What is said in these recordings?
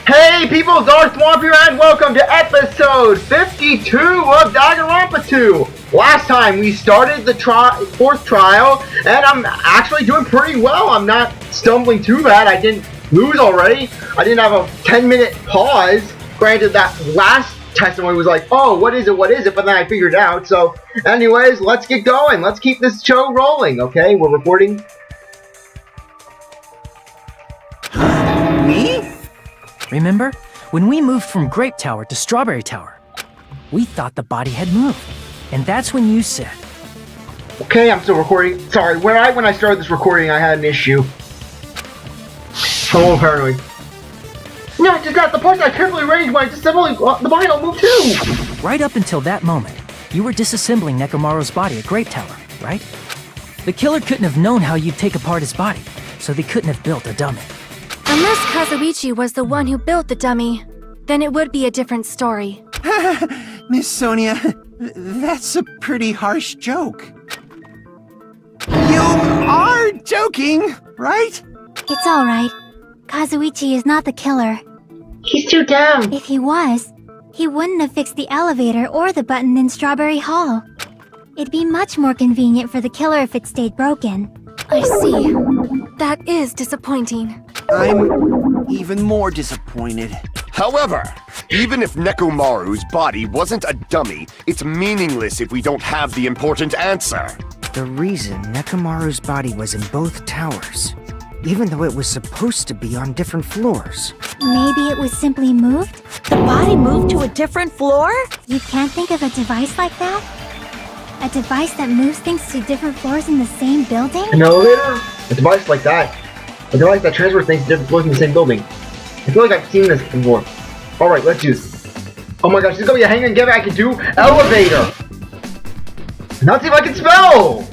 Hey people, Darth Swamp here and welcome to episode 52 of Danganronpa 2. Last time we started the fourth trial and I'm actually doing pretty well. I'm not stumbling too bad. I didn't lose already. I didn't have a 10-minute pause. Granted, that last testimony was like, oh, what is it? But then I figured it out. So anyways, let's get going. Let's keep this show rolling, okay? We're recording. Me? Remember, when we moved from Grape Tower to Strawberry Tower, we thought the body had moved. And that's when you said... Okay, I'm still recording. Sorry, when I started this recording, I had an issue. I'm a little paranoid. No, I just got the parts I carefully arranged when I disassembling the body will move too! Right up until that moment, you were disassembling Nekomaru's body at Grape Tower, right? The killer couldn't have known how you'd take apart his body, so they couldn't have built a dummy. Unless Kazuichi was the one who built the dummy, then it would be a different story. Miss Sonia, that's a pretty harsh joke. You are joking, right? It's alright. Kazuichi is not the killer. He's too dumb! If he was, he wouldn't have fixed the elevator or the button in Strawberry Hall. It'd be much more convenient for the killer if it stayed broken. I see. That is disappointing. I'm even more disappointed. However, even if Nekomaru's body wasn't a dummy, it's meaningless if we don't have the important answer. The reason Nekomaru's body was in both towers, even though it was supposed to be on different floors. Maybe it was simply moved? The body moved to a different floor? You can't think of a device like that? A device that moves things to different floors in the same building? An elevator? A device like that. A device that transfers things to different floors in the same building. I feel like I've seen this before. Alright, let's do this. Oh my gosh, this is gonna be a hang and give I can do elevator! Now let's see if I can spell!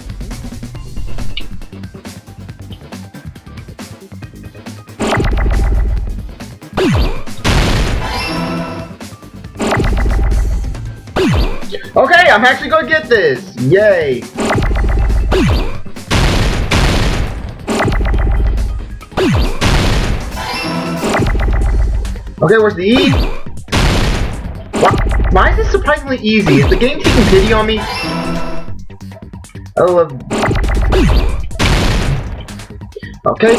Okay, I'm actually gonna get this! Yay! Okay, where's the E? Why is this surprisingly easy? Is the game taking pity on me? Okay.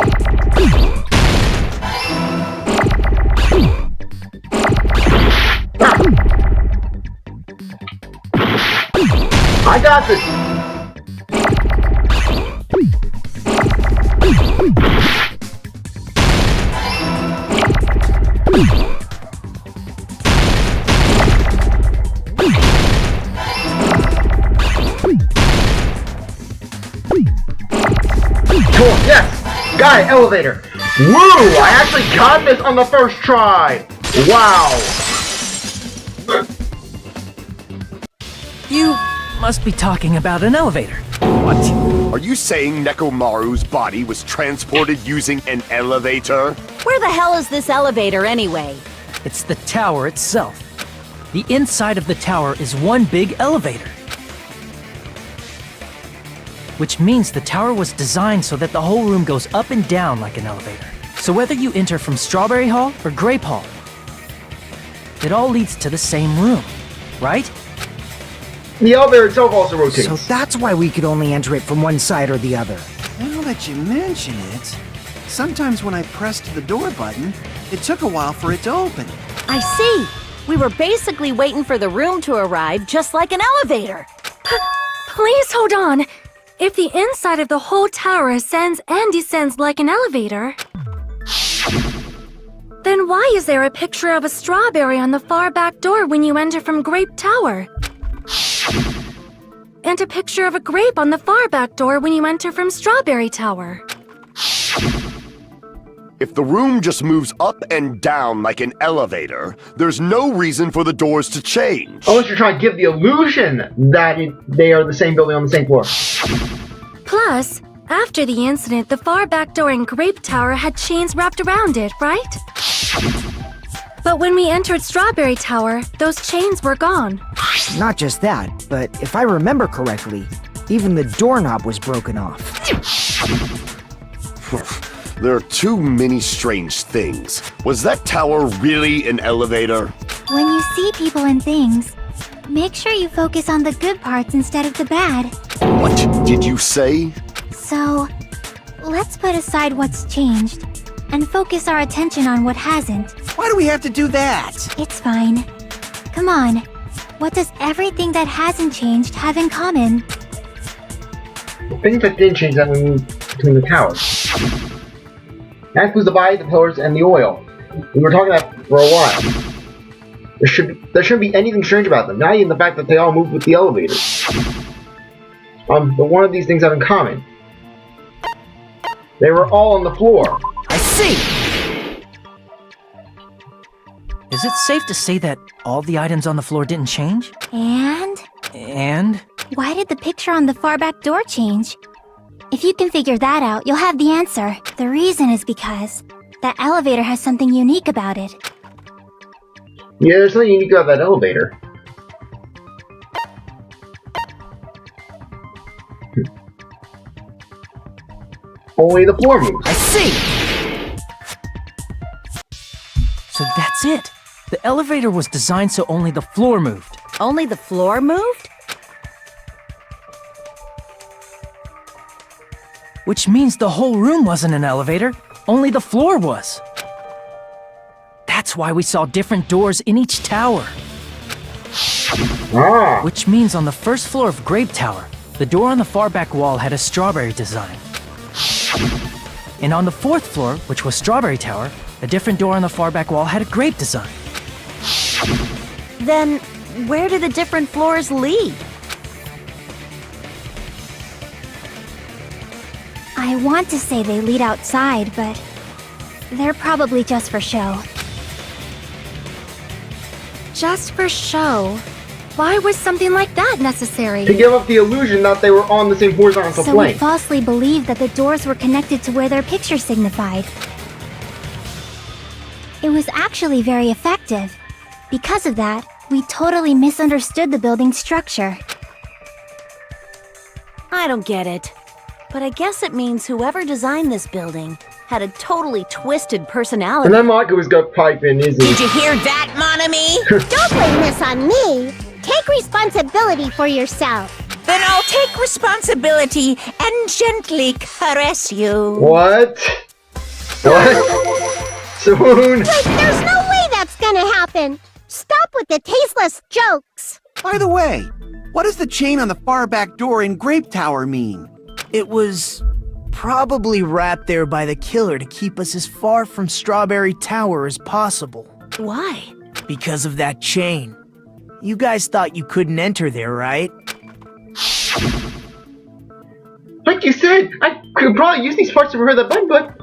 I got this! Cool, yes! Got it, elevator! Woo! I actually got this on the first try! Wow! You must be talking about an elevator. What? Are you saying Nekomaru's body was transported using an elevator? Where the hell is this elevator anyway? It's the tower itself. The inside of the tower is one big elevator. Which means the tower was designed so that the whole room goes up and down like an elevator. So whether you enter from Strawberry Hall or Grape Hall, it all leads to the same room, right? The elevator itself also rotates. So that's why we could only enter it from one side or the other. Now that you mention it, sometimes when I pressed the door button, it took a while for it to open. I see. We were basically waiting for the room to arrive just like an elevator. Please hold on. If the inside of the whole tower ascends and descends like an elevator, then why is there a picture of a strawberry on the far back door when you enter from Grape Tower? And a picture of a grape on the far back door when you enter from Strawberry Tower. If the room just moves up and down like an elevator, there's no reason for the doors to change. Unless you're trying to give the illusion that they are the same building on the same floor. Plus, after the incident, the far back door in Grape Tower had chains wrapped around it, right? But when we entered Strawberry Tower, those chains were gone. Not just that, but if I remember correctly, even the doorknob was broken off. There are too many strange things. Was that tower really an elevator? When you see people and things, make sure you focus on the good parts instead of the bad. What did you say? So, let's put aside what's changed and focus our attention on what hasn't. Why do we have to do that? It's fine. Come on. What does everything that hasn't changed have in common? The things that didn't change that we moved between the towers. That includes the body, the pillars, and the oil. We were talking about that for a while. There shouldn't be anything strange about them, not even the fact that they all moved with the elevators. But one of these things have in common. They were all on the floor. I see! Is it safe to say that all the items on the floor didn't change? And? And? Why did the picture on the far back door change? If you can figure that out, you'll have the answer. The reason is because that elevator has something unique about it. Yeah, there's something unique about that elevator. Only the floor moves. I see! So that's it. The elevator was designed so only the floor moved. Only the floor moved? Which means the whole room wasn't an elevator, only the floor was. That's why we saw different doors in each tower. Ah. Which means on the first floor of Grape Tower, the door on the far back wall had a strawberry design. And on the fourth floor, which was Strawberry Tower, a different door on the far back wall had a grape design. Then, where do the different floors lead? I want to say they lead outside, but they're probably just for show. Just for show? Why was something like that necessary? To give up the illusion that they were on the same horizontal So we plane. falsely believed that the doors were connected to where their picture signified. It was actually very effective. Because of that, we totally misunderstood the building's structure. I don't get it. But I guess it means whoever designed this building had a totally twisted personality. And then Maka's got pipe in, isn't he? Did you hear that, mon ami? Don't blame this on me. Take responsibility for yourself. Then I'll take responsibility and gently caress you. What? What? Soon? Wait, there's no way that's gonna happen. Stop with the tasteless jokes. By the way, what does the chain on the far back door in Grape Tower mean? It was probably wrapped there by the killer to keep us as far from Strawberry Tower as possible. Why? Because of that chain. You guys thought you couldn't enter there, right? Like you said, I could probably use these parts to repair the button, but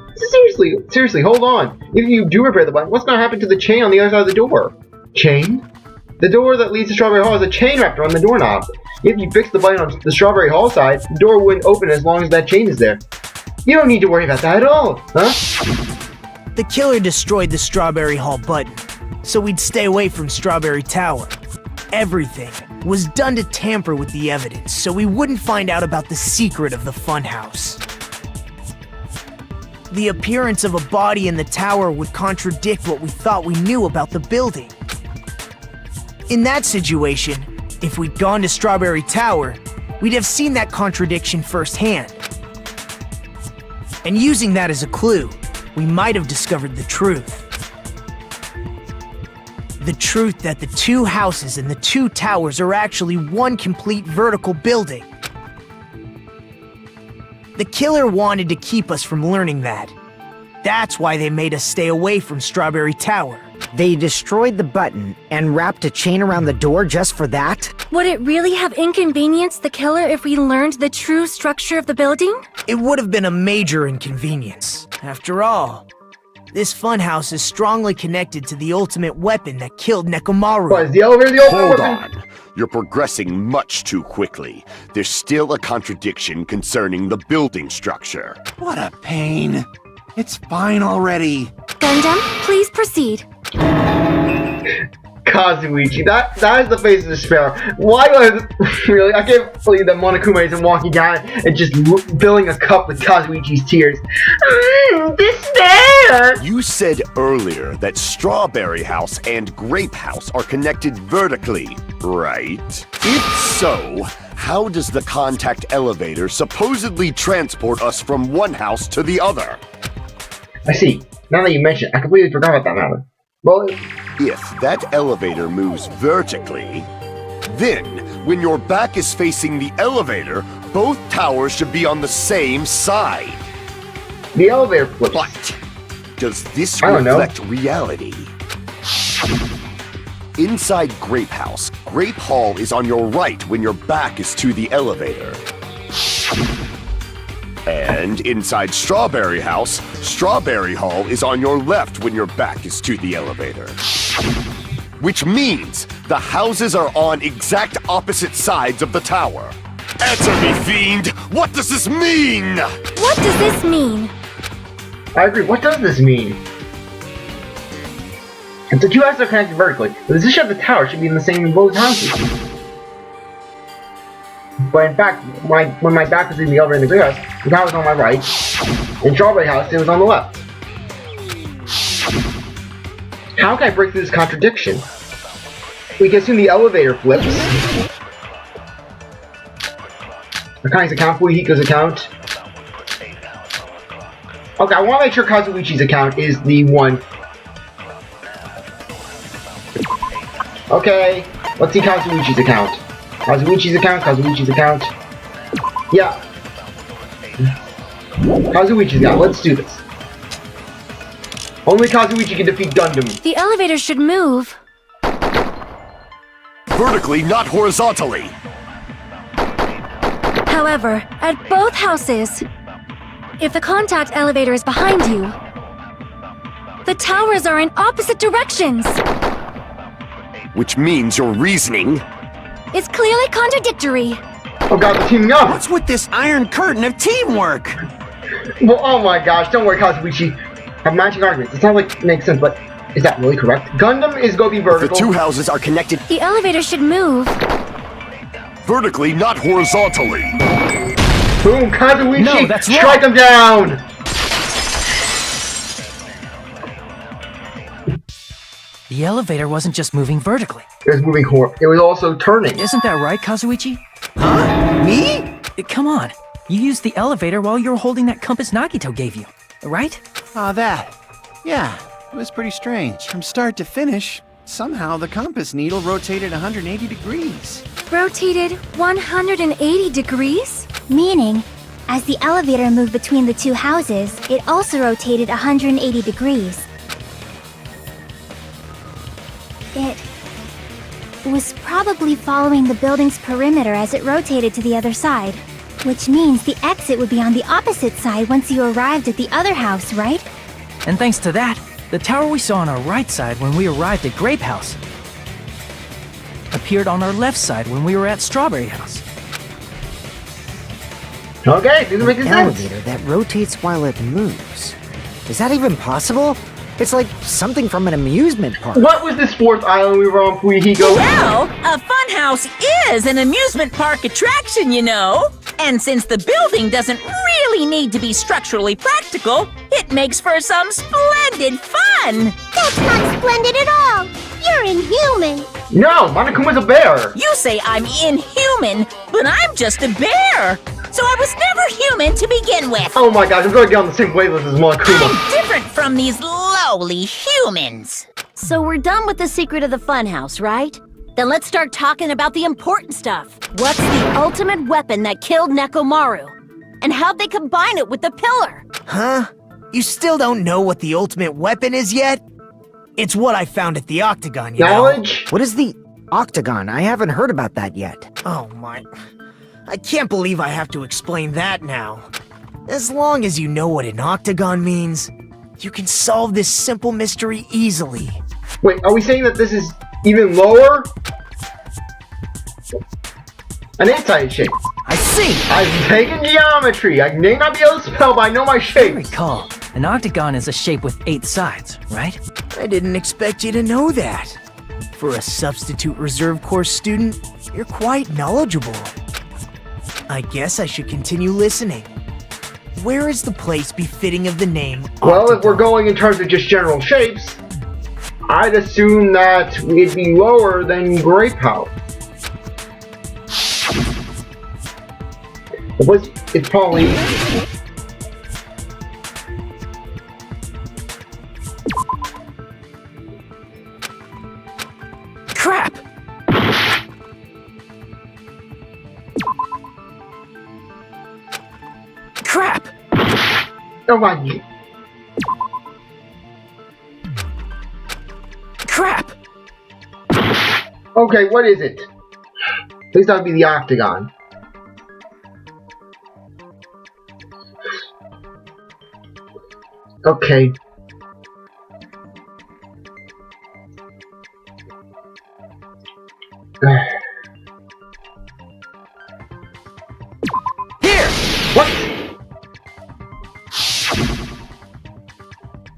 seriously, hold on. If you do repair the button, what's gonna happen to the chain on the other side of the door? Chain? The door that leads to Strawberry Hall has a chain wrapped around the doorknob. If you fix the button on the Strawberry Hall side, the door wouldn't open as long as that chain is there. You don't need to worry about that at all, huh? The killer destroyed the Strawberry Hall button, so we'd stay away from Strawberry Tower. Everything was done to tamper with the evidence, so we wouldn't find out about the secret of the Funhouse. The appearance of a body in the tower would contradict what we thought we knew about the building. In that situation, if we'd gone to Strawberry Tower, we'd have seen that contradiction firsthand. And using that as a clue, we might have discovered the truth. The truth that the two houses and the two towers are actually one complete vertical building. The killer wanted to keep us from learning that. That's why they made us stay away from Strawberry Tower. They destroyed the button and wrapped a chain around the door just for that? Would it really have inconvenienced the killer if we learned the true structure of the building? It would have been a major inconvenience. After all, this funhouse is strongly connected to the ultimate weapon that killed Nekomaru. What, is the elevator the ultimate Hold weapon? on. You're progressing much too quickly. There's still a contradiction concerning the building structure. What a pain. It's fine already. Gundam, please proceed. Kazuichi. That is the face of despair. Why do I really? I can't believe that Monokuma isn't walking down and just filling a cup with Kazuichi's tears. Despair! You said earlier that Strawberry House and Grape House are connected vertically, right? If so, how does the contact elevator supposedly transport us from one house to the other? I see. Now that you mention it, I completely forgot about that matter. Well, if that elevator moves vertically, then when your back is facing the elevator, both towers should be on the same side. The elevator flips. But does this reflect reality? Inside Grape House, Grape Hall is on your right when your back is to the elevator. And inside Strawberry House, Strawberry Hall is on your left when your back is to the elevator. Which means the houses are on exact opposite sides of the tower. Answer me, fiend! What does this mean? What does this mean? I agree. What does this mean? If the two houses are connected vertically, the position of the tower should be in the same in both houses. But in fact, when my back was in the elevator in the Grape House, the tower was on my right. In Strawberry House, it was on the left. How can I break through this contradiction? We can assume the elevator flips. Akai's account, Fuihiko's account. Okay, I want to make sure Kazuichi's account is the one. Okay, let's see Kazuichi's account. Kazuichi's account, Kazuichi's account. Yeah. Kazuichi's account, let's do this. Only Kazuichi can defeat Gundam. The elevator should move. Vertically, not horizontally. However, at both houses, if the contact elevator is behind you, the towers are in opposite directions. Which means your reasoning It's clearly contradictory. Oh god, they're teaming up! What's with this iron curtain of teamwork? Well, oh my gosh, don't worry, Kazuichi. Have matching arguments. It sounds like it makes sense, but is that really correct? Gundam is going to be vertical. The two houses are connected The elevator should move. vertically, not horizontally. Boom, Kazuichi! No, that's wrong. Strike him down! The elevator wasn't just moving vertically. It was moving it was also turning. Isn't that right, Kazuichi? Huh? Me? Come on. You used the elevator while you were holding that compass Nagito gave you, right? Ah, that. Yeah, it was pretty strange. From start to finish, somehow the compass needle rotated 180 degrees. Rotated 180 degrees? Meaning, as the elevator moved between the two houses, it also rotated 180 degrees. It was probably following the building's perimeter as it rotated to the other side, which means the exit would be on the opposite side once you arrived at the other house, right? And thanks to that, the tower we saw on our right side when we arrived at Grape House appeared on our left side when we were at Strawberry House. Okay, this is making An sense. elevator that rotates while it moves. Is that even possible? It's like something from an amusement park. What was this fourth island we were on, Fuihiko? Well, a funhouse is an amusement park attraction, you know. And since the building doesn't really need to be structurally practical, it makes for some splendid fun. That's not splendid at all! You're inhuman! No, Monokuma's a bear! You say I'm inhuman, but I'm just a bear. So I was never human to begin with. Oh my gosh, I'm going to get on the same wavelength as Monokuma. I'm different from these lowly humans. So we're done with the secret of the funhouse, right? Then let's start talking about the important stuff. What's the ultimate weapon that killed Nekomaru? And how'd they combine it with the pillar? Huh? You still don't know what the ultimate weapon is yet? It's what I found at the Octagon, you know? Knowledge? What is the Octagon? I haven't heard about that yet. Oh my... I can't believe I have to explain that now. As long as you know what an octagon means, you can solve this simple mystery easily. Wait, are we saying that this is even lower? An anti shape. I see! I've taken geometry. I may not be able to spell, but I know my I shapes. recall, an octagon is a shape with 8 sides, right? I didn't expect you to know that. For a substitute reserve course student, you're quite knowledgeable. I guess I should continue listening. Where is the place befitting of the name Well, if we're Octagon? going in terms of just general shapes, I'd assume that it'd be lower than Grape House. It's probably... Crap! Crap! Oh my... Crap! Okay, what is it? At least that would be the octagon. Okay. Here! What?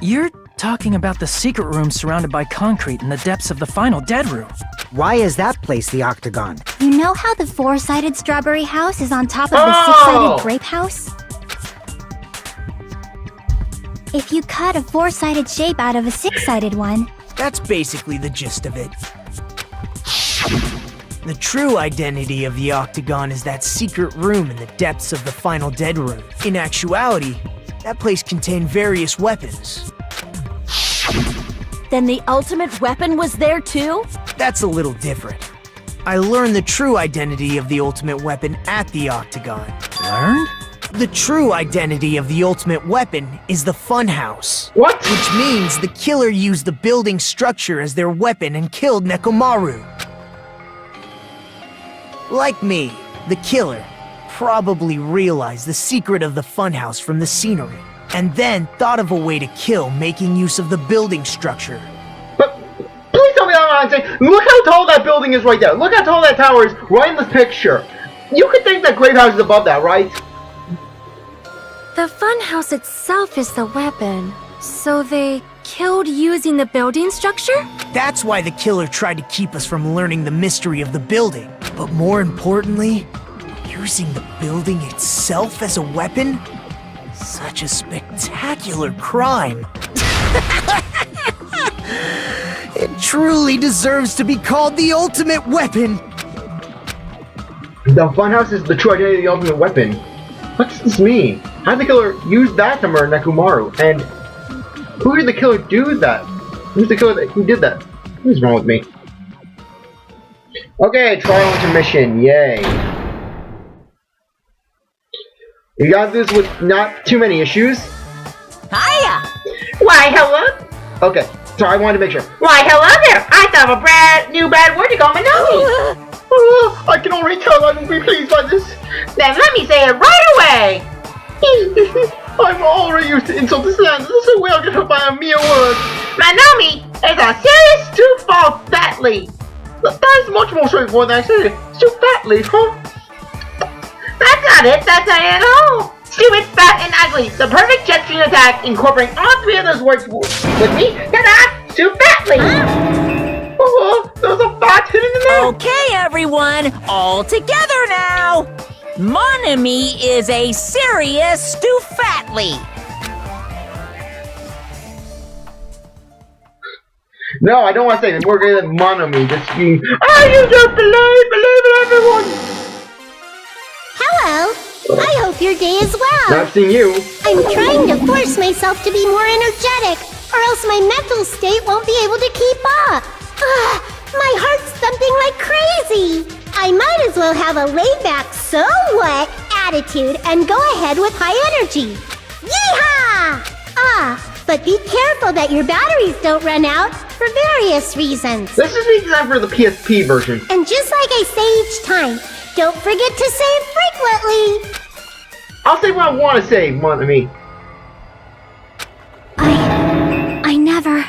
You're talking about the secret room surrounded by concrete in the depths of the final dead room. Why is that place the Octagon? You know how the four-sided strawberry house is on top of the Oh! six-sided grape house? If you cut a four-sided shape out of a six-sided one, That's basically the gist of it. The true identity of the Octagon is that secret room in the depths of the final dead room. In actuality, that place contained various weapons. Then the ultimate weapon was there too? That's a little different. I learned the true identity of the ultimate weapon at the Octagon. Learned? The true identity of the ultimate weapon is the Funhouse. What? Which means the killer used the building structure as their weapon and killed Nekomaru. Like me, the killer probably realized the secret of the Funhouse from the scenery, and then thought of a way to kill making use of the building structure. But please tell me I'm not saying. Look how tall that building is right there. Look how tall that tower is right in this picture. You could think that Grape House is above that, right? The funhouse itself is the weapon. So they killed using the building structure? That's why the killer tried to keep us from learning the mystery of the building. But more importantly, using the building itself as a weapon? Such a spectacular crime. It truly deserves to be called the ultimate weapon. The funhouse is the true identity of the ultimate weapon. What does this mean? How did the killer use that to murder Nekomaru? And who did the killer do that? Who's the killer who did that? What's wrong with me? Okay, trial intermission. Yay. You got this with not too many issues. Hiya! Why, hello? Okay, so I wanted to make sure. Why, hello there! I thought of a brand new bad word to call Minomi. I can already tell I won't be pleased by this. Then let me say it right away! I'm already used to insult to slang. This is a way I'll get hurt by a mere word. Manomi is a serious stoop fall fatly. That is much more straightforward than I said it. Stoop fatly, huh? That's not it. That's not it at all. Stupid, fat, and ugly. The perfect jet stream attack incorporating all three of those words with me. Ta-da! Stoop fatly. There's a fat hidden in there. Okay, everyone, all together now! Monami is a serious stoufatly. No, I don't want to say that. We're going to Monami. Just being, you don't believe in everyone. Hello. I hope your day is well. Not seeing you. I'm trying to force myself to be more energetic, or else my mental state won't be able to keep up. My heart's thumping like crazy. I might as well have a laid-back, so what attitude and go ahead with high energy. Yeehaw! But be careful that your batteries don't run out for various reasons. This is the design for the PSP version. And just like I say each time, don't forget to save frequently. I'll say what I want to say, Monami. I never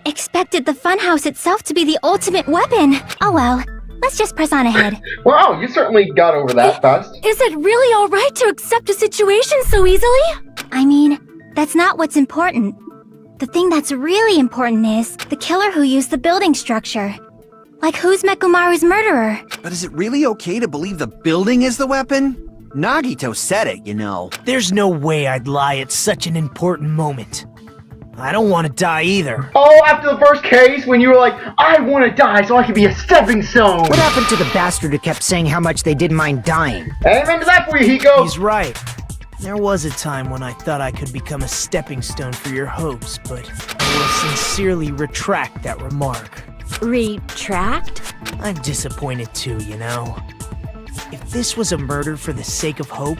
expected the funhouse itself to be the ultimate weapon. Oh well, let's just press on ahead. Wow, you certainly got over that fast. Is it really alright to accept a situation so easily? I mean, that's not what's important. The thing that's really important is the killer who used the building structure. Like who's Mekumaru's murderer? But is it really okay to believe the building is the weapon? Nagito said it, you know. There's no way I'd lie at such an important moment. I don't want to die either. Oh, after the first case, when you were like, I want to die so I can be a stepping stone. What happened to the bastard who kept saying how much they didn't mind dying? Amen to that for you, Hiko. He's right. There was a time when I thought I could become a stepping stone for your hopes, but I will sincerely retract that remark. Retract? I'm disappointed too, you know. If this was a murder for the sake of hope,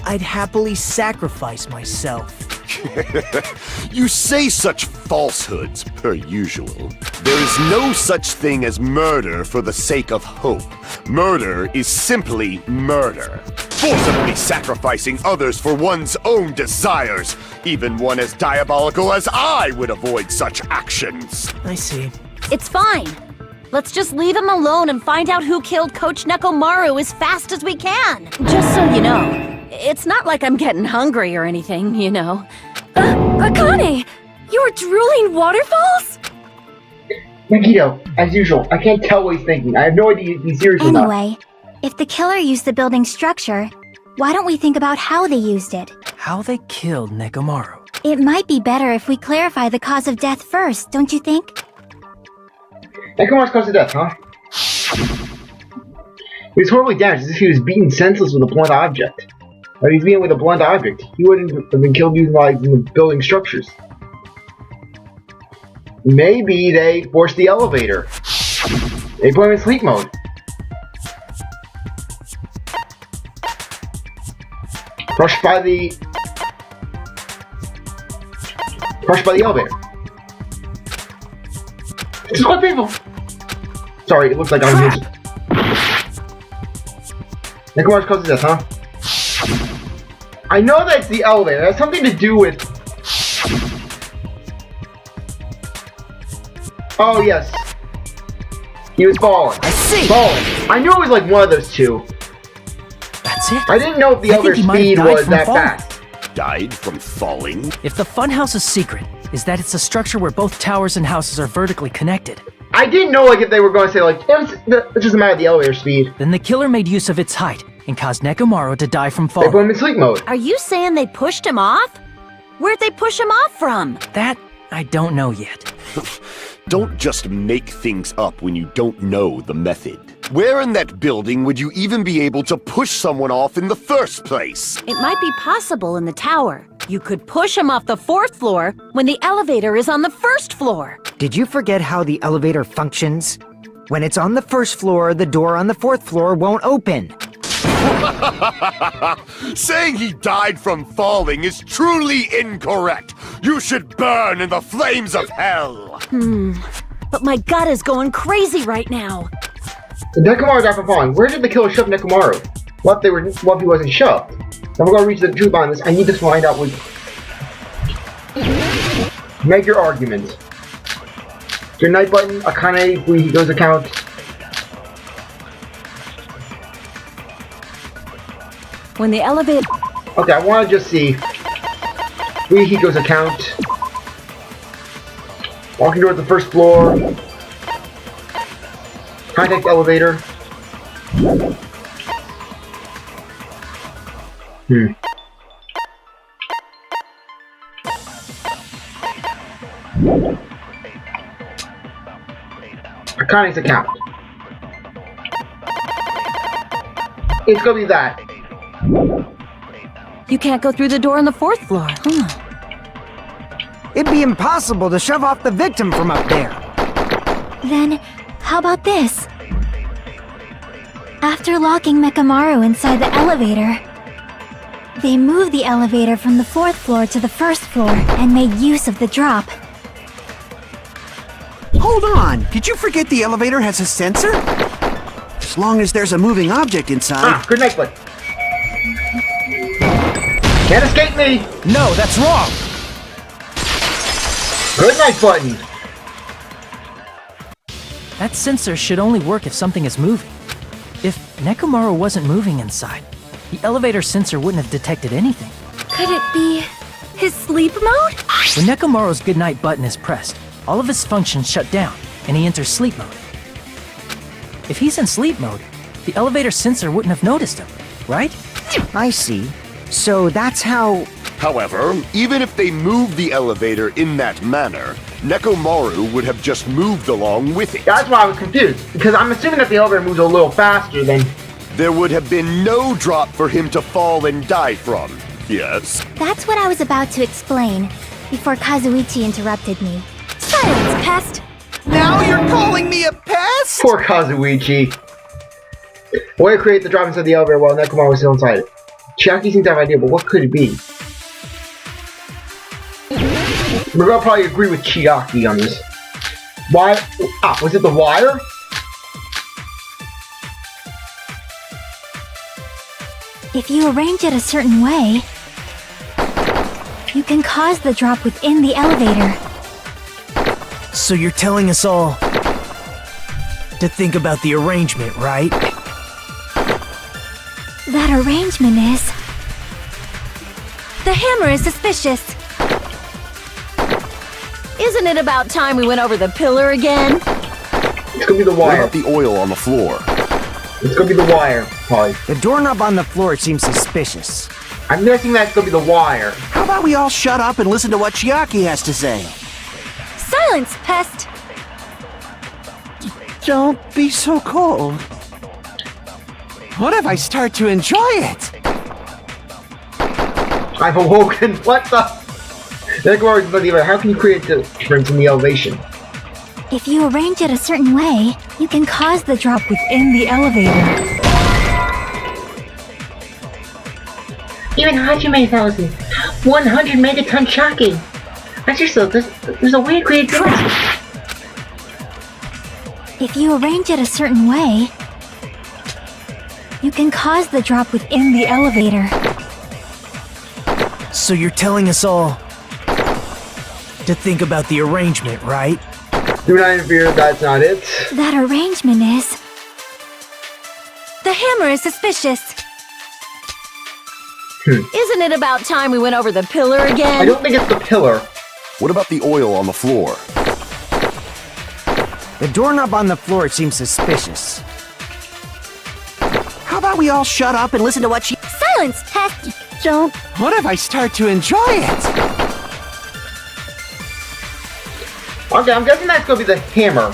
I'd happily sacrifice myself. You say such falsehoods, per usual. There is no such thing as murder for the sake of hope. Murder is simply murder. Forcibly sacrificing others for one's own desires. Even one as diabolical as I would avoid such actions. I see. It's fine. Let's just leave him alone and find out who killed Coach Nekomaru as fast as we can. Just so you know, it's not like I'm getting hungry or anything, you know. Akane! You were drooling waterfalls? Nagito, as usual, I can't tell what he's thinking. I have no idea if he's serious or not. Anyway, if the killer used the building's structure, why don't we think about how they used it? How they killed Nekomaru. It might be better if we clarify the cause of death first, don't you think? Nekomaru's cause of death, huh? He was horribly damaged as if he was beaten senseless with a blunt object. If he's beaten with a blunt object, he wouldn't have been killed using the building structures. Maybe they forced the elevator. They put him in sleep mode. Crushed by the elevator. This is quite painful. Sorry, it looks like I'm losing. Nekomaru's cause of death, huh? I know that's the elevator. It has something to do with... Oh, yes. He was falling. I see. Falling. I knew it was like one of those two. That's it. I didn't know if the I other think he might have speed died was from that falling. fast. Died from falling? If the Funhouse's secret is that it's a structure where both towers and houses are vertically connected, I didn't know like if they were going to say like, it's just a matter of the elevator speed. then the killer made use of its height and caused Nekomaru to die from They put falling. him in sleep mode. Are you saying they pushed him off? Where'd they push him off from? That I don't know yet. Don't just make things up when you don't know the method. Where in that building would you even be able to push someone off in the first place? It might be possible in the tower. You could push him off the 4th floor when the elevator is on the 1st floor. Did you forget how the elevator functions? When it's on the 1st floor, the door on the 4th floor won't open. Saying he died from falling is truly incorrect. You should burn in the flames of hell. But my gut is going crazy right now. The Nekomaru died from falling. Where did the killer shove Nekomaru? What if he wasn't shoved? Now we're gonna reach the truth on this. I need to find out what. Make your argument. Good night button, Akane, Fuihigo's account. When the elevator... Okay, I want to just see Fuihigo's account. Walking toward the 1st floor. Contact elevator. Akane's account. It's gonna be that. You can't go through the door on the 4th floor. It'd be impossible to shove off the victim from up there. Then, how about this? After locking Mekamaru inside the elevator, they moved the elevator from the 4th floor to the 1st floor and made use of the drop. Hold on! Did you forget the elevator has a sensor? As long as there's a moving object inside. Good night, bud. Can't escape me! No, that's wrong! Good night button! That sensor should only work if something is moving. If Nekomaru wasn't moving inside, the elevator sensor wouldn't have detected anything. Could it be his sleep mode? When Nekomaru's goodnight button is pressed, all of his functions shut down, and he enters sleep mode. If he's in sleep mode, the elevator sensor wouldn't have noticed him, right? I see. So that's how... However, even if they moved the elevator in that manner, Nekomaru would have just moved along with it. That's why I was confused, because I'm assuming that the elevator moves a little faster than... There would have been no drop for him to fall and die from. Yes? That's what I was about to explain, before Kazuichi interrupted me. Silence, pest! Now you're calling me a pest? Poor Kazuichi. Way to create the drop inside the elevator while Nekomaru was still inside it. Chiaki seems to have an idea, but what could it be? We're gonna probably agree with Chiaki on this. Why? Ah, was it the wire? If you arrange it a certain way, you can cause the drop within the elevator. So you're telling us all to think about the arrangement, right? That arrangement is... The hammer is suspicious. Isn't it about time we went over the pillar again? It's gonna be the What wire. about the oil on the floor? It's gonna be the wire, probably. The doorknob on the floor seems suspicious. I'm guessing that's gonna be the wire. How about we all shut up and listen to what Chiaki has to say? Silence, pest! Don't be so cold. What if I start to enjoy it? I've awoken. What the? Nekomaru's about the elevator. How can you create the difference in the elevation? If you arrange it a certain way, you can cause the drop within the elevator. Even Hajime tells me 100 megaton shocking. That's just there's a way to create difference. If you arrange it a certain way, you can cause the drop within the elevator. So you're telling us all to think about the arrangement, right? Do not interfere, that's not it. That arrangement is... The hammer is suspicious. Isn't it about time we went over the pillar again? I don't think it's the pillar. What about the oil on the floor? The doorknob on the floor seems suspicious. How about we all shut up and listen to what she... Silence, pest! Don't... What if I start to enjoy it? Okay, I'm guessing that's gonna be the hammer.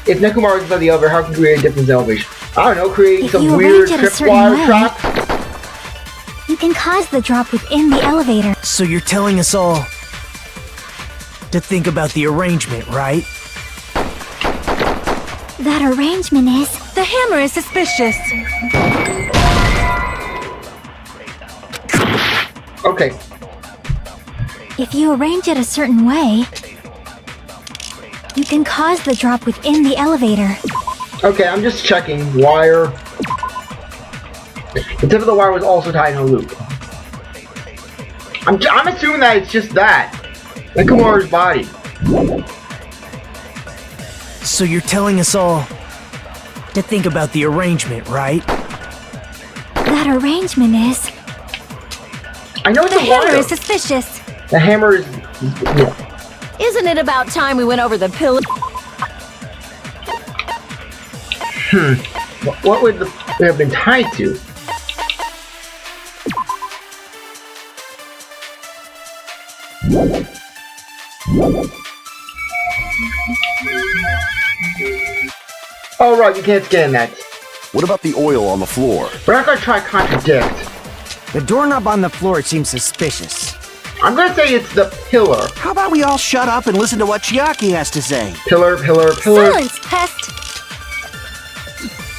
If Nekomaru's about the elevator, how can you create a different elevation? I don't know, creating If some you weird arrange it a tripwire certain way- trap? You can cause the drop within the elevator. So you're telling us all to think about the arrangement, right? That arrangement is... The hammer is suspicious. Okay, If you arrange it a certain way, you can cause the drop within the elevator. okay, I'm just checking. Wire. The tip of the wire was also tied in a loop. I'm assuming that it's just that. Nekomaru's body. So you're telling us all to think about the arrangement, right? That arrangement is... I know it's The a hammer wire. is suspicious. The hammer is... Yeah. Isn't it about time we went over the pillar? What would they have been tied to? Oh right, you can't scan that. What about the oil on the floor? We're not gonna try to contradict. The doorknob on the floor seems suspicious. I'm gonna say it's the pillar. How about we all shut up and listen to what Chiaki has to say? Pillar, pillar, pillar. Silence, pest!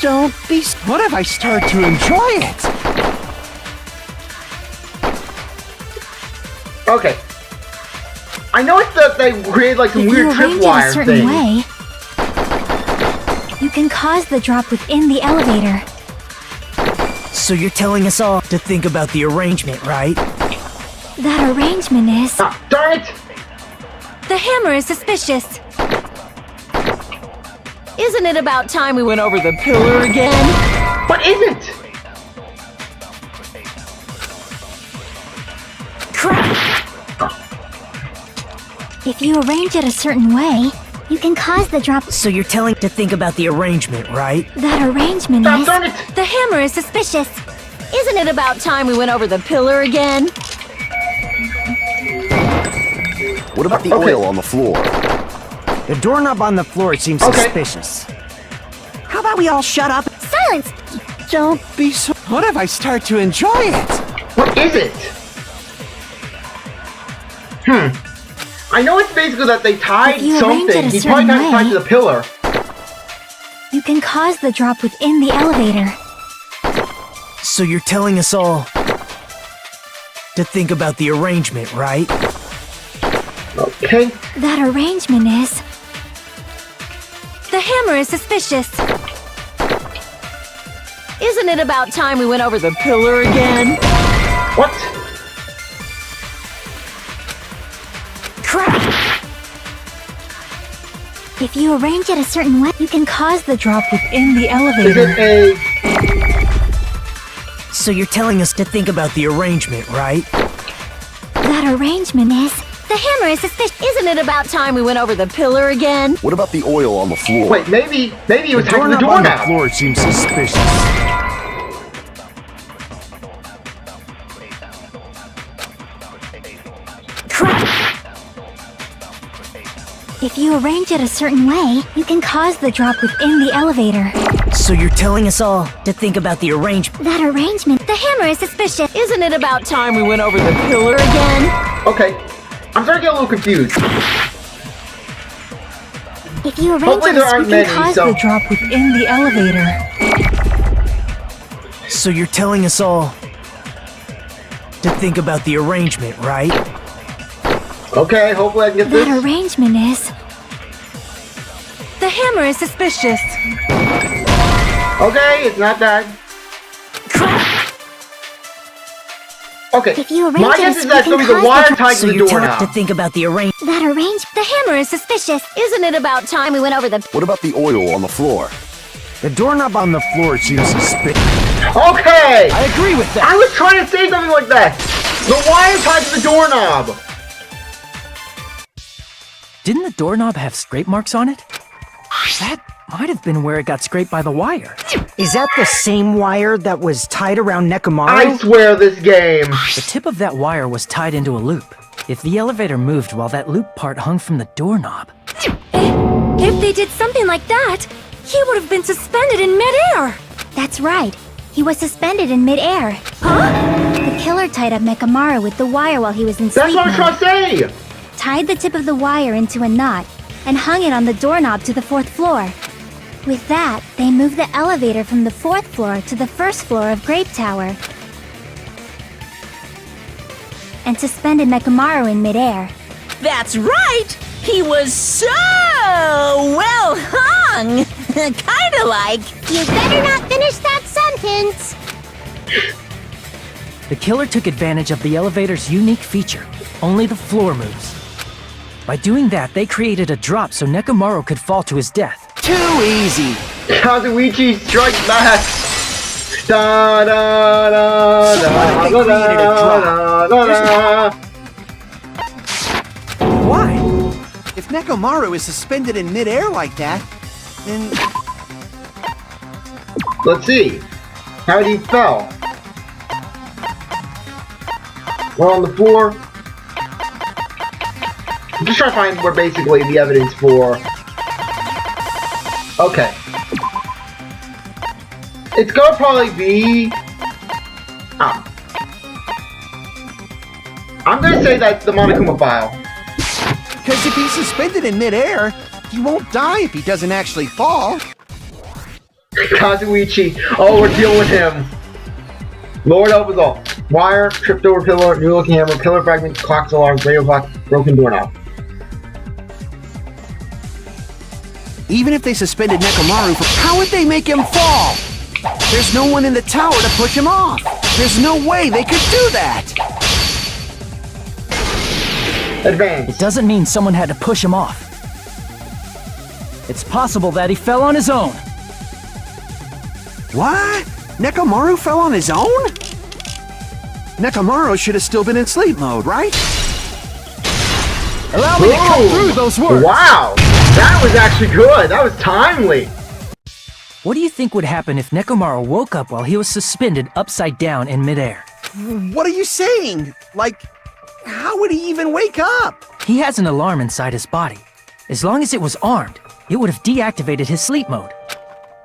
Don't be... What if I start to enjoy it? Okay. I know it's that they created like some If weird you arrange it a tripwire certain thing. way, you can cause the drop within the elevator. So you're telling us all to think about the arrangement, right? That arrangement is... Ah, darn it! The hammer is suspicious. Isn't it about time we went over the pillar again? What is it? If you arrange it a certain way, you can cause the drop. So you're telling to think about the arrangement, right? That arrangement Stop, is... darn it! The hammer is suspicious. Isn't it about time we went over the pillar again? What about the Okay. oil on the floor? The doorknob on the floor seems Okay. suspicious. How about we all shut up? Silence! Don't be so. What if I start to enjoy it? What is it? I know it's basically that they tied If you arrange something. it a He probably certain tied way- to the pillar. You can cause the drop within the elevator. So you're telling us all to think about the arrangement, right? Okay. That arrangement is... The hammer is suspicious. Isn't it about time we went over the pillar again? What? Crap! If you arrange it a certain way, you can cause the drop within the Is elevator. it a... So you're telling us to think about the arrangement, right? That arrangement is... The hammer is suspicious. Isn't it about time we went over the pillar again? What about the oil on the floor? Wait, maybe it was tied to the Doorknob on the doorknob. floor seems suspicious. If you arrange it a certain way, you can cause the drop within the elevator. So you're telling us all to think about the arrangement. That arrangement... The hammer is suspicious. Isn't it about time we went over the pillar again? Okay. I'm starting to get a little confused. If you arrange Hopefully it, there you aren't can many, cause so- the drop within the elevator. So you're telling us all to think about the arrangement, right? Okay, hopefully I can get That this. arrangement is... The hammer is suspicious. Okay, it's not that. Okay, If you arrange my it, guess is you that's can going to be the cause wire the- tied So to the you're telling us to doorknob. think about the arrangement. That arrange... The hammer is suspicious. Isn't it about time we went over the... What about the oil on the floor? The doorknob on the floor seems suspicious. Okay! I agree with that. I was trying to say something like that! The wire tied to the doorknob! Didn't the doorknob have scrape marks on it? That might have been where it got scraped by the wire. Is that the same wire that was tied around Nekomaru? I swear this game. The tip of that wire was tied into a loop. If the elevator moved while that loop part hung from the doorknob, If they did something like that, he would have been suspended in midair. That's right. He was suspended in midair. Huh? The killer tied up Nekomaru with the wire while he was in That's sleep what I'm mode. trying to say! Tied the tip of the wire into a knot, and hung it on the doorknob to the 4th floor. With that, they moved the elevator from the 4th floor to the 1st floor of Grape Tower. And suspended Nekomaru in midair. That's right! He was so well hung! Kinda like... You better not finish that sentence. the killer took advantage of the elevator's unique feature. Only the floor moves. By doing that, they created a drop so Nekomaru could fall to his death. Too easy. Kazuichi strikes back! Da da da So what if da they da created a da da da. Why? If Nekomaru is suspended in midair like that, then Let's see. How did he fell? We're on the floor. I'm just trying to find where basically the evidence for... Okay. It's gonna probably be... I'm gonna say that's the Monokuma file. because if he's suspended in midair, he won't die if he doesn't actually fall. Kazuichi. Oh, we're dealing with him. Lord help us all. Wire, tripped over pillar, new looking hammer, pillar fragment, clock's alarm, radio clock, broken doorknob. Even if they suspended Nekomaru, how would they make him fall? There's no one in the tower to push him off. There's no way they could do that. Advance. It doesn't mean someone had to push him off. It's possible that he fell on his own. What? Nekomaru fell on his own? Nekomaru should have still been in sleep mode, right? Allow me to cut Ooh. through those words. Wow. That was actually good. That was timely. What do you think would happen if Nekomaru woke up while he was suspended upside down in midair? What are you saying? Like, how would he even wake up? He has an alarm inside his body. As long as it was armed, it would have deactivated his sleep mode.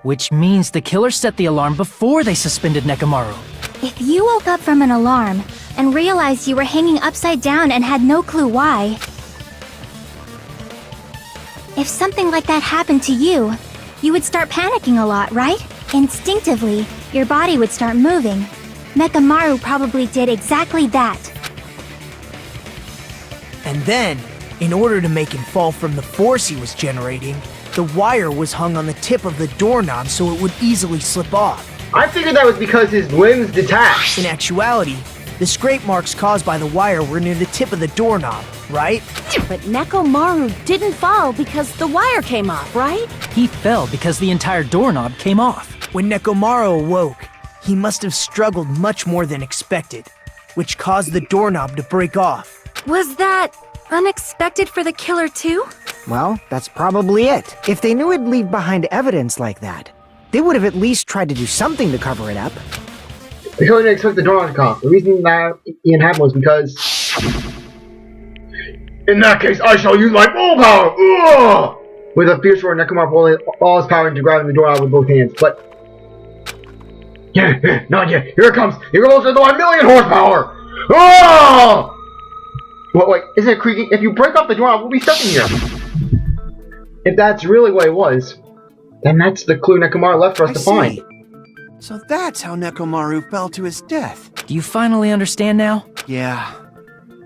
Which means the killer set the alarm before they suspended Nekomaru. If you woke up from an alarm and realized you were hanging upside down and had no clue why, if something like that happened to you, you would start panicking a lot, right? Instinctively, your body would start moving. Nekomaru probably did exactly that. And then, in order to make him fall from the force he was generating, the wire was hung on the tip of the doorknob so it would easily slip off. I figured that was because his limbs detached. In actuality, the scrape marks caused by the wire were near the tip of the doorknob, right? But Nekomaru didn't fall because the wire came off, right? He fell because the entire doorknob came off. When Nekomaru awoke, he must have struggled much more than expected, which caused the doorknob to break off. Was that unexpected for the killer too? Well, that's probably it. If they knew it'd leave behind evidence like that, they would have at least tried to do something to cover it up. They couldn't expect the door to come. The reason that Ian happened was because... In that case, I shall use my full power! Ugh! With a fierce roar, Nekomaru pulled all his power into grabbing the door out with both hands, but... Yeah, not yet. Here it comes! Here goes the 1,000,000 horsepower! Oh! Wait, isn't it creaking? If you break off the door, we'll be stuck in here. If that's really what it was, then that's the clue Nekomaru left for us to find. So that's how Nekomaru fell to his death. Do you finally understand now? Yeah.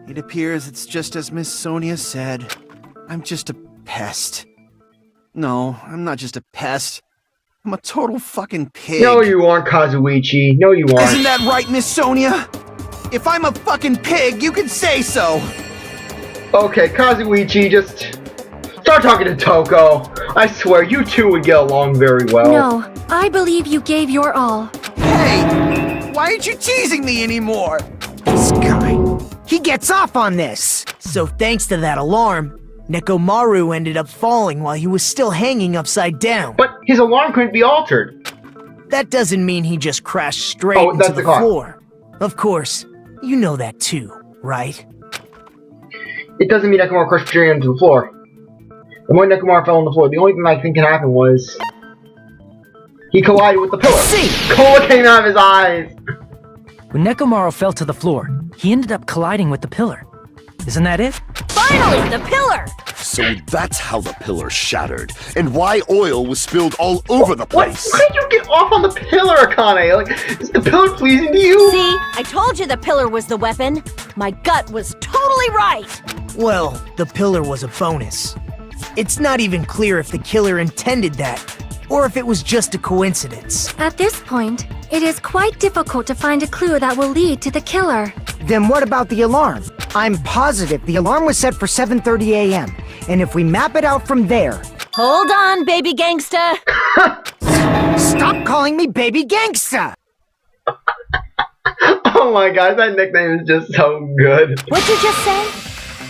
It appears it's just as Miss Sonia said. I'm just a pest. No, I'm not just a pest. I'm a total fucking pig. No, you aren't, Kazuichi. No, you aren't. Isn't that right, Miss Sonia? If I'm a fucking pig, you can say so. Okay, Kazuichi, just start talking to Toko. I swear, you two would get along very well. No, I believe you gave your all. Hey, why aren't you teasing me anymore? This guy, he gets off on this. So thanks to that alarm, Nekomaru ended up falling while he was still hanging upside down. But his alarm couldn't be altered. That doesn't mean he just crashed straight into that's the the clock. floor. Of course, you know that too, right? It doesn't mean Nekomaru crashed straight into the floor. And when Nekomaru fell on the floor, the only thing I think can happen was... he collided with the pillar. See! Cola came out of his eyes! When Nekomaru fell to the floor, he ended up colliding with the pillar. Isn't that it? Finally, the pillar! So that's how the pillar shattered, and why oil was spilled all over the place. Why did you get off on the pillar, Akane? Like, is the pillar pleasing to you? See, I told you the pillar was the weapon. My gut was totally right. Well, the pillar was a bonus. It's not even clear if the killer intended that, or if it was just a coincidence. At this point, it is quite difficult to find a clue that will lead to the killer. Then what about the alarm? I'm positive the alarm was set for 7:30 a.m. And if we map it out from there... Hold on, baby gangsta. Stop calling me baby gangsta! Oh my gosh, that nickname is just so good. What'd you just say?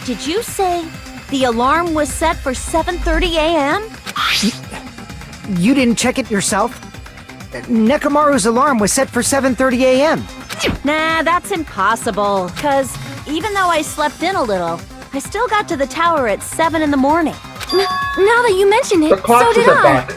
Did you say the alarm was set for 7:30 a.m.? You didn't check it yourself? Nekomaru's alarm was set for 7:30 a.m. Nah, that's impossible. 'Cause even though I slept in a little, I still got to the tower at 7 in the morning. Now that you mention it, The clock so did was set I. back.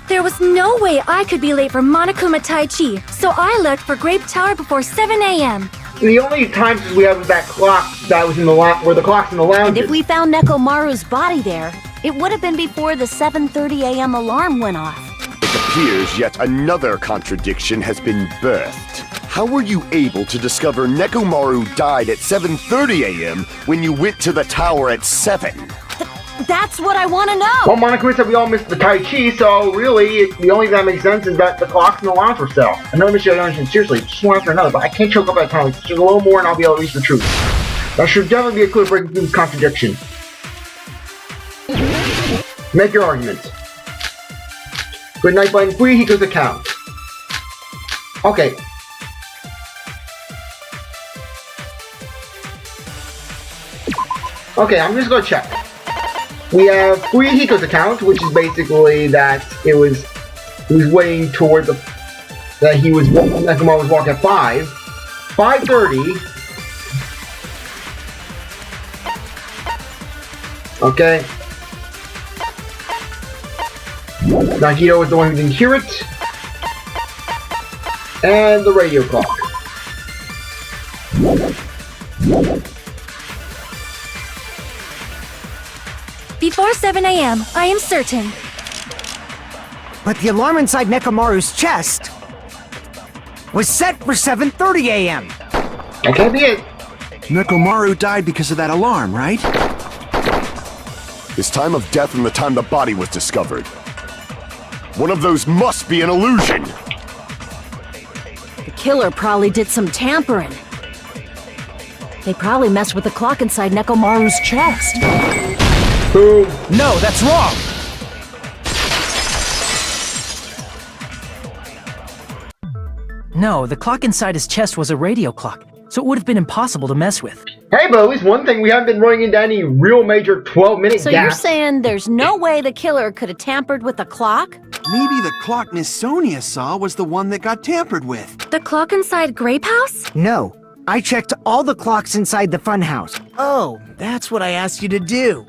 There was no way I could be late for Monokuma Tai-Chi, so I left for Grape Tower before 7 a.m. The only times we have that clock that was in the where the clock's in the lounge. And if we found Nekomaru's body there, it would have been before the 7:30 a.m. alarm went off. It appears yet another contradiction has been birthed. How were you able to discover Nekomaru died at 7:30 a.m. when you went to the tower at 7? That's what I want to know! Well, Monokuma said we all missed the Tai Chi, so really, the only thing that makes sense is that the clocks and the lounge were set. Another mission I don't understand. Seriously, just one after another, but I can't choke up that time. It's just a little more and I'll be able to reach the truth. That should definitely be a clue breaking through this contradiction. Make your argument. Good night, Button. Free Hiko's account. Okay. Okay, I'm just gonna check. We have Fuyuhiko's account, which is basically that he was waiting toward that Nekomaru was walking at 5:30. Okay. Nagito was the one who didn't hear it. And the radio clock. Before 7 a.m., I am certain. But the alarm inside Nekomaru's chest was set for 7:30 a.m. That can't be it. Nekomaru died because of that alarm, right? His time of death and the time the body was discovered. One of those must be an illusion! The killer probably did some tampering. They probably messed with the clock inside Nekomaru's chest. Boom. No, that's wrong! No, the clock inside his chest was a radio clock, so it would have been impossible to mess with. Hey, but at least one thing, we haven't been running into any real major 12-minute So gaps. you're saying there's no way the killer could have tampered with the clock? Maybe the clock Miss Sonia saw was the one that got tampered with. The clock inside Grape House? No, I checked all the clocks inside the funhouse. Oh, that's what I asked you to do.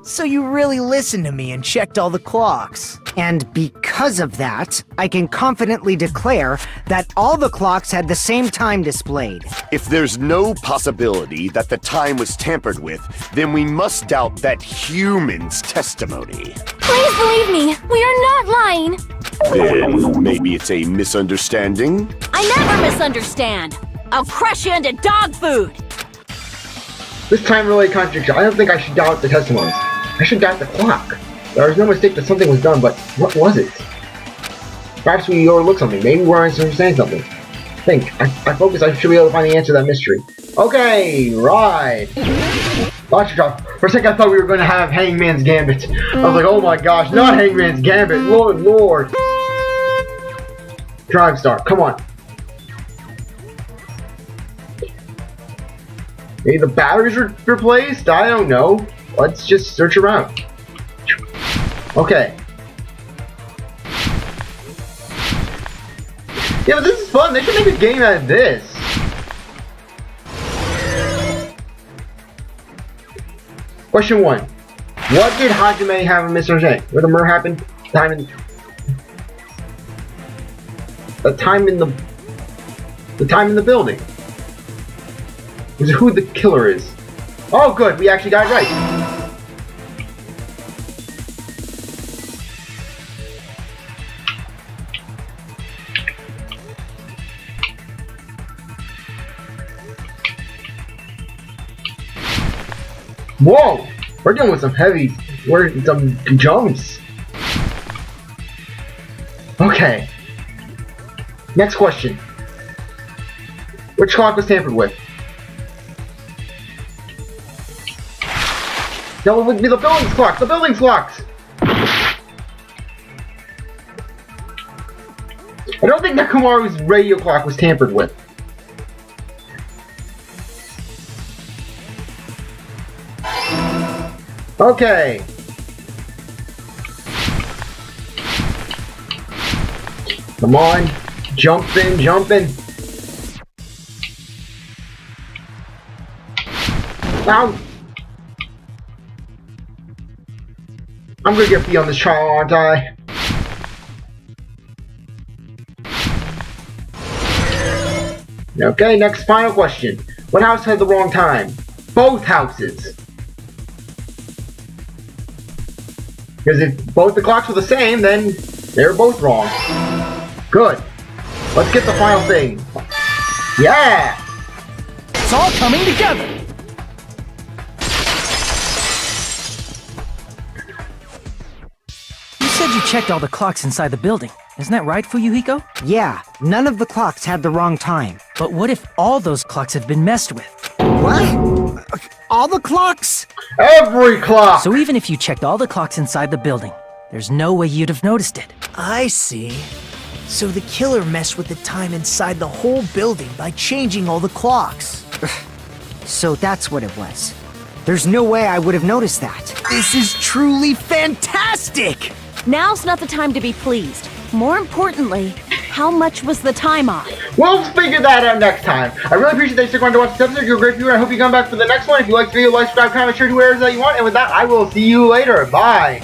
So you really listened to me and checked all the clocks. And because of that, I can confidently declare that all the clocks had the same time displayed. If there's no possibility that the time was tampered with, then we must doubt that human's testimony. Please believe me, we are not lying. Then maybe it's a misunderstanding? I never misunderstand. I'll crush you into dog food. This time really contradiction. I don't think I should doubt the testimonies. I should doubt the clock. There was no mistake that something was done, but what was it? Perhaps we overlooked something. Maybe we're understanding something. I focus. I should be able to find the answer to that mystery. Okay, right. Logic drop. For a second, I thought we were going to have Hangman's Gambit. I was like, oh my gosh, not Hangman's Gambit. Lord. Drive start. Come on. Maybe the batteries were replaced? I don't know. Let's just search around. Okay. Yeah, but this is fun. They should make a game out of this. Question 1. What did Hajime have in misunderstanding? Where the murder happened? The time in the building. Is who the killer is. Oh, good. We actually got it right. Whoa! We're dealing with some some jumps. Okay. Next question. Which clock was tampered with? No, it would be the building's clocks! The building's clocks! I don't think Nekomaru's radio clock was tampered with. Okay. Come on. Jump in. Ow! I'm gonna get beat on this trial, aren't I? Okay, next final question. What house had the wrong time? Both houses. Because if both the clocks were the same, then they were both wrong. Good. Let's get the final thing. Yeah! It's all coming together! You said you checked all the clocks inside the building. Isn't that right, Fuyuhiko? Yeah, none of the clocks had the wrong time. But what if all those clocks had been messed with? What? All the clocks? Every clock! So even if you checked all the clocks inside the building, there's no way you'd have noticed it. I see. So the killer messed with the time inside the whole building by changing all the clocks. So that's what it was. There's no way I would have noticed that. This is truly fantastic! Now's not the time to be pleased. More importantly, how much was the time off? We'll figure that out next time. I really appreciate that you stick around to watch this episode. You're a great viewer. I hope you come back for the next one. If you like the video, like, subscribe, comment, share, do whatever that you want. And with that, I will see you later. Bye.